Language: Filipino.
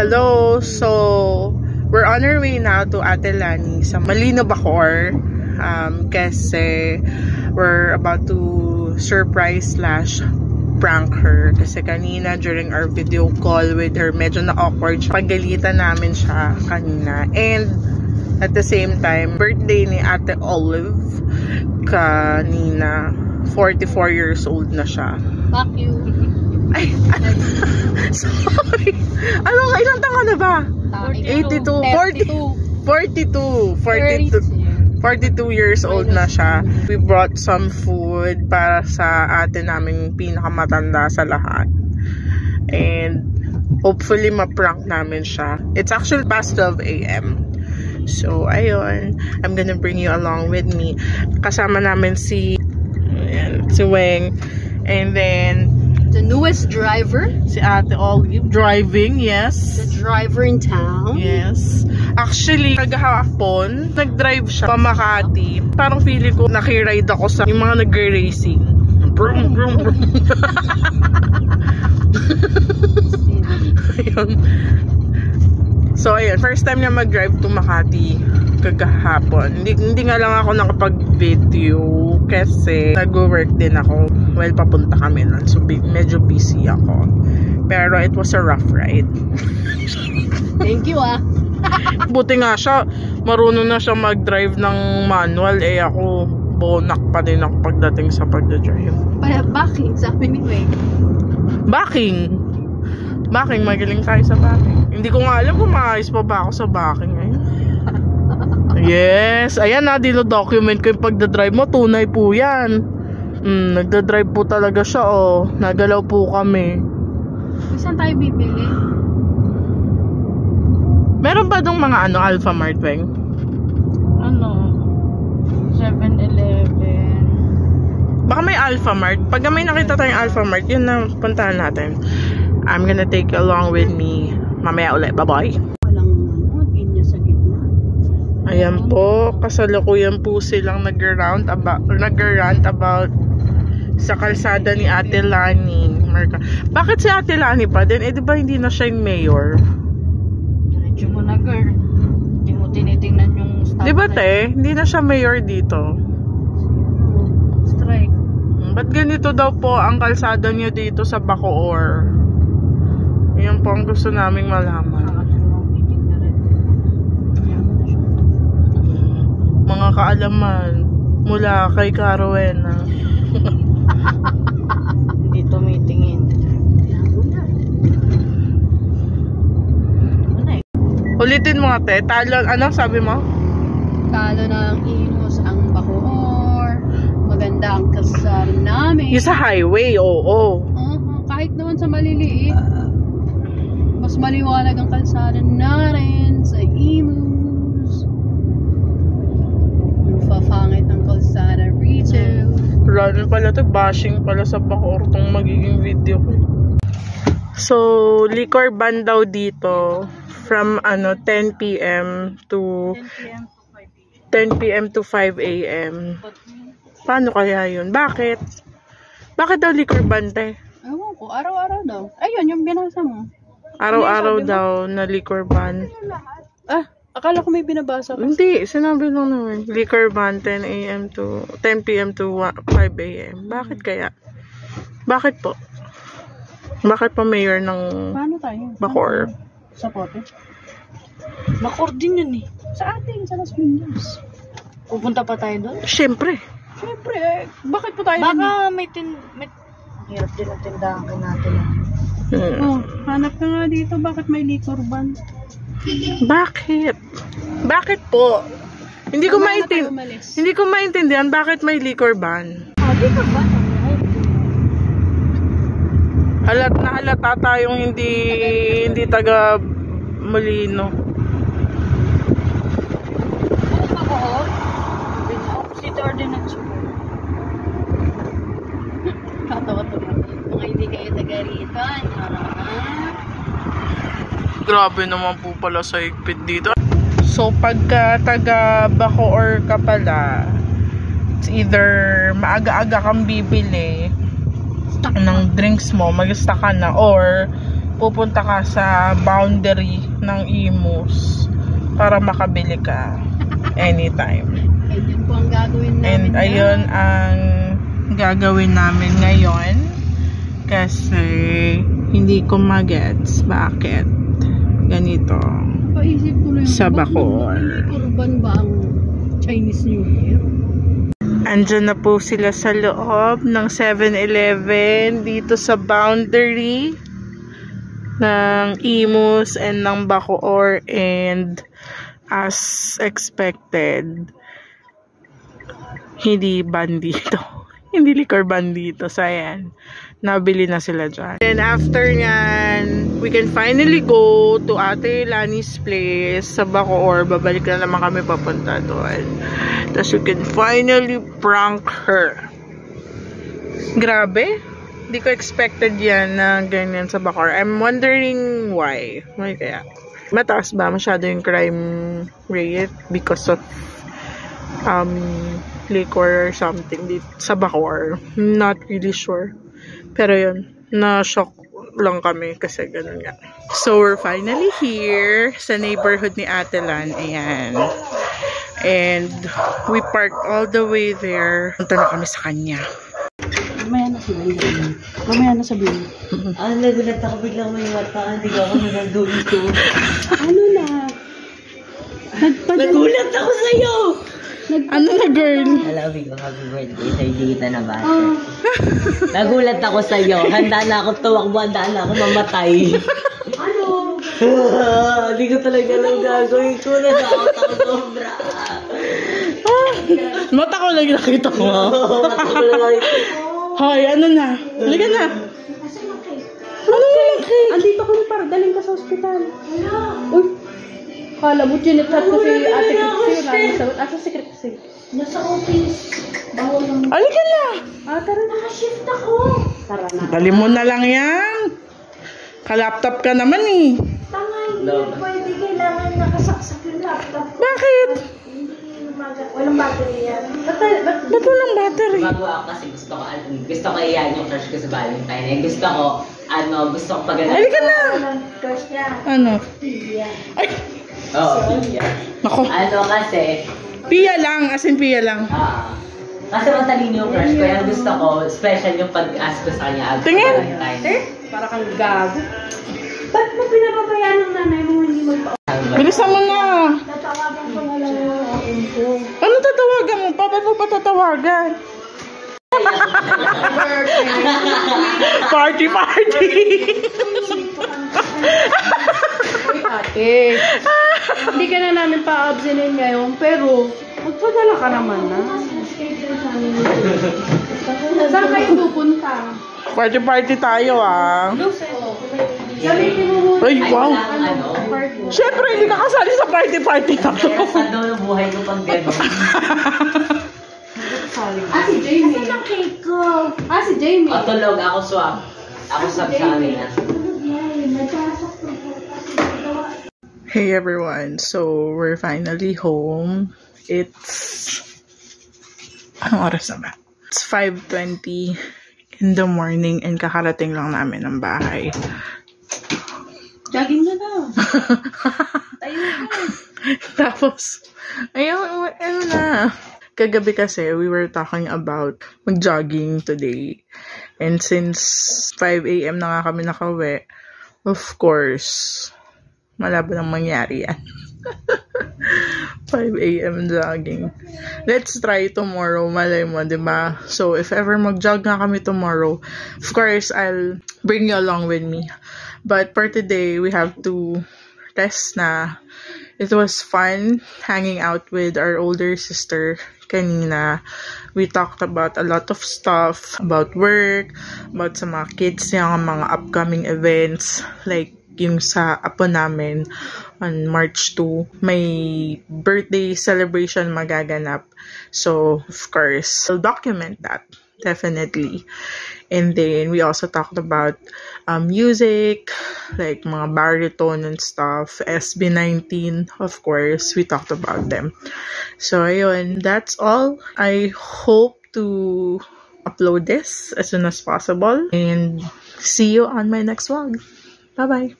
Hello! So, we're on our way now to Ate Lani sa Malino, Bacoor. Kasi we're about to surprise/prank her. Kasi kanina during our video call with her, medyo na-awkward siya. Pagalitan namin siya kanina. And at the same time, birthday ni Ate Olive kanina. 44 years old na siya. Fuck you. Ay, sorry. Ano, ilang taon ka na ba? 42 years old na siya. We brought some food para sa ate naming pinakamatanda sa lahat. And hopefully ma-prank namin siya. It's actually past 12 AM. So, ayun. I'm gonna bring you along with me. Kasama namin si Weng. And then the newest driver. Si Ate Olive. Driving, yes. The driver in town. Yes. Actually, kagahapon, nag-drive siya pa Makati. Parang feeling ko nakiride ako sa yung mga nag-racing. Brum, brum, brum. Ayun. So, ayun. First time niya mag-drive to Makati kagahapon. Hindi nga lang ako nakapag-video kasi nag-work din ako while papunta kami nun. So, medyo busy ako. Pero it was a rough ride. Thank you, ah. Buti nga siya, marunong na siya mag-drive ng manual. Eh ako, bonak pa din ako pagdating sa pagdadrive. Backing, sabi ni Weng. Backing, magaling tayo sa backing. Hindi ko nga alam kung maayos pa ba ako sa backing ngayon. Yes, ayan na, dino-document ko yung pagdadrive mo. Tunay po yan. Nagdadrive po talaga siya, oh. Nagalaw po kami. Saan tayo bibili? Meron ba dong mga Alpha Mart, Weng? 7-Eleven. Baka may Alpha Mart. Pag may nakita tayong Alpha Mart, yun na puntahan natin. I'm gonna take you along with me. Mamaya ulit. Bye-bye. Walang linya sa gitna. Ayan po. Kasalukuyan po silang nag-rant about sa kalsada ni Ate Lani. Bakit si Ate Lani pa din? Eh, di ba hindi na siya yung mayor? Diretso mo na, girl. Hindi mo tinitingnan yung stop. Di ba, te? Hindi na siya mayor dito. Strike. Ba't ganito daw po ang kalsada niyo dito sa Bacoor? Yan po ang gusto naming malaman. Mga kaalaman mula kay Carowena. Hindi tumitingin. Ulitin mo nga, te. Talo, ano sabi mo? Talo ng Imus ang Bacoor. Maganda ang kalsada namin. Yung sa highway, oo. Kahit naman sa maliliit. Mas maliwanag ang kalsada natin sa Imus. Mapapangit ang kalsada rito. Lalo pala to, bashing pala sa Bacoor tong magiging video ko. So, liquor ban daw dito from 10 PM to 10 PM to 5 AM. Paano kaya yun? Bakit? Bakit daw liquor ban, te? Ewan ko, araw-araw daw. Ayun, yung binasa mo. Araw-araw daw na liquor ban. Akala ko may binabasa ka. Hindi, sinabi lang naman. Liquor ban 10 PM to 5 AM. Bakit kaya? Bakit po? Bakit pa mayor ng Paano tayo? Bacoor? Sa pote? Bacoor din yun eh. Sa atin, sa Las Piñas. Pupunta pa tayo doon? Siyempre. Bakit po tayo? Baka may hirap din ang tindahan natin. Hanap ka nga dito. Bakit may liquor ban? Bakit? Bakit po? Hindi ko maintindihan bakit may liquor ban. Liquor ban? Halata tayong hindi taga Molino. City ordinance. Katawa-tawa. Mga hindi kayo taga rito. Grabe naman po pala sa higpit dito. So, pagka taga Bacoor ka pala, it's either maaga-aga kang bibili ng drinks mo, mag-stock ka na, or pupunta ka sa boundary ng Imus para makabili ka anytime. Ayun po ang gagawin namin. And ayun ang gagawin namin ngayon kasi hindi ko magets bakit ganito Paisip ko lang, sa Bacoor. Urban ba ang Chinese New Year? Andyan na po sila sa loob ng 7-Eleven dito sa boundary ng Imus and ng Bacoor, and as expected hindi ban dito. Hindi liquor ban dito. So ayan, nabili na sila dyan. And after nyan, we can finally go to Ate Lani's place sa Bacoor. Babalik na naman kami papunta doon. Tapos we can finally prank her. Grabe. Hindi ko expected yan na ganyan sa Bacoor. I'm wondering why. Why kaya? Mataas ba masyado yung crime rate because of liquor or something dito sa Bacoor? Not really sure. Pero yun, na-shock lang kami kasi ganun nga. So, we're finally here sa neighborhood ni Ate Lan. Ayan. And we parked all the way there. Punta na kami sa kanya. Mamaya na sabihin. Mamaya na sabihin. Nagulat ako biglang may mata. Hindi ko ako nagagawin ko. Ano na? Nagulat ako sa'yo! Ano na, girl? Alabi ko, happy birthday sa'yo, Dita na bata. Nagulat ako sa'yo. Handa na ako tuwakbo, handa na ako mamatay. Ano? Hindi ko talaga lang gagawin ko. Natakot ako sobra. Mata ko lang nakita mo. Mata ko lang nakita ko. Hoy, ano na? Halika na. Ano na lang, cake? Andito kami para daling ka sa ospital. Uy! Kala mo, chinit-chat ko si Ate Krixie. Asa si Krixie? Nasa office. Bawal lang. Halika na. Tara na. Shift ako. Tara na. Dali mo na lang yan. Ka-laptop ka naman eh. Tanga, hindi pwede. Kailangan nakasaksak yung laptop. Bakit? Walang battery yan. Ba't walang battery? Bago ako kasi gusto ko iyan yung crush ko sa Valentine. Gusto ko pagano'n. Halika na. Crush niya. Ano? Pia. Ay! Oo, Pia. Nako. Kasi, Pia lang. As in Pia lang. kasi matalino yung crush ko. Yan gusto ko, special yung pag-ask ko sa kanya. Tingin. Para kang gago. Ba't mo pinapabayaan ng nanay mo hindi magpa- Bilisan mo na. Tatawagan ko na lang yung ko. Ano tatawagan mo? Paano mo pa tatawagan? Party! Uy, ate. Hindi ka na namin pa-absinin ngayon, pero magpadala ka naman na. Saan kayo pupunta? Party tayo ah. Gamitin mo Ay, wow. Siyempre, hindi ka kasali sa party na to. Kaya saan daw yung buhay ko pag gano'n? si Jamie. Ang cake ko. Si Jamie. Tulog, ako swap. Ako swap sa kanila. Hey everyone, so we're finally home. It's... Anong oras na ba? It's 5:20 in the morning and kakarating lang namin ng bahay. Jogging na daw. Tapos, ayun, ano na. Kagabi kasi, we were talking about mag-jogging today. And since 5 a.m. na nga kami nakauwi, of course, malabo nang mangyari yan. 5 a.m. jogging. Let's try tomorrow, malay mo, diba? So, if ever mag-jog nga kami tomorrow, of course, I'll bring you along with me. But for today, we have to rest na. It was fun hanging out with our older sister kanina. We talked about a lot of stuff, about work, about sa mga kids niya, mga upcoming events, like yung sa apo namin on March 2, may birthday celebration magaganap. So, of course, we'll document that, definitely. And then, we also talked about music, like mga baritone and stuff. SB19, of course, we talked about them. So, ayun, that's all. I hope to upload this as soon as possible. And see you on my next vlog. Bye-bye.